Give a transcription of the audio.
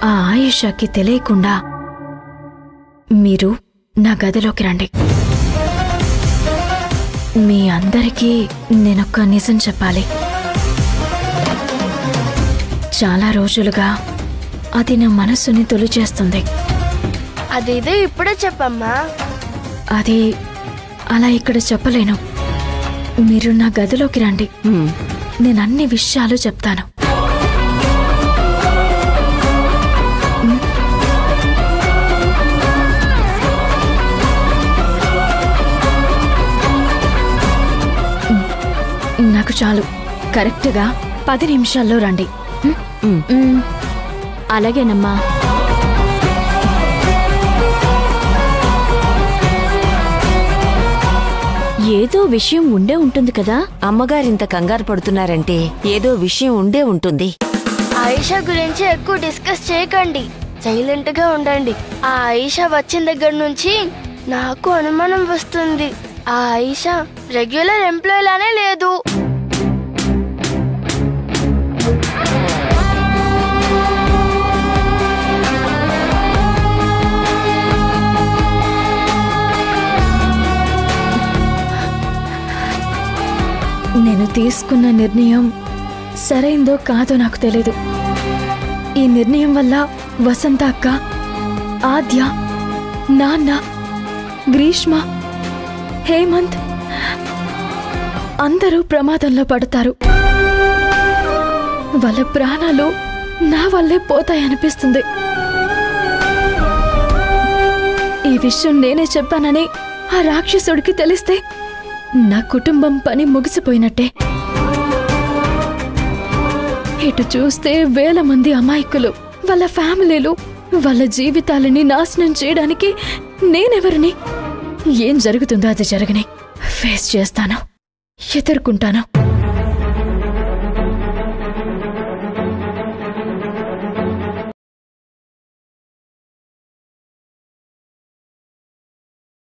ఆ ఆయేషాకి తెలియకుండా మీరు నా గదిలోకి రండి. మీ అందరికీ నేనొక్క నిజం చెప్పాలి. చాలా రోజులుగా అది నా మనస్సుని తొలిచేస్తుంది. అదేదో ఇప్పుడే చెప్పమ్మా. అది అలా ఇక్కడ చెప్పలేను. మీరు నా గదిలోకి రండి, నేను అన్ని విషయాలు చెప్తాను. నాకు చాలు, కరెక్ట్గా 10 నిమిషాల్లో రండి. అలాగేనమ్మా. ఏదో విషయం ఉండే ఉంటుంది కదా. అమ్మగారింత కంగారు పడుతున్నారంటే ఏదో విషయం ఉండే ఉంటుంది. ఆయిషా గురించి ఎక్కువ డిస్కస్ చేయకండి, సైలెంట్ గా ఉండండి. ఆ ఆయిషా వచ్చిన దగ్గర నుంచి నాకు అనుమానం వస్తుంది. ఆ ఆయిషా రెగ్యులర్ ఎంప్లాయ్ లానే లేదు. నేను తీసుకున్న నిర్ణయం సరైందో కాదో నాకు తెలీదు. ఈ నిర్ణయం వల్ల వసంత అక్క, ఆద్య, నాన్న, గ్రీష్మ, హేమంత్ అందరూ ప్రమాదంలో పడతారు. వాళ్ళ ప్రాణాలు నా వల్లే పోతాయనిపిస్తుంది. ఈ విషయం నేనే చెప్పానని ఆ రాక్షసుడికి తెలిస్తే నా కుటుంబం పని ముగిసిపోయినట్టే. ఇటు చూస్తే వేల మంది అమాయకులు, వాళ్ళ ఫ్యామిలీలు, వాళ్ళ జీవితాలని నాశనం చేయడానికి నేనెవరిని? ఏం జరుగుతుందో అది జరగని ఫేస్ చేస్తాను, ఎదుర్కొంటాను.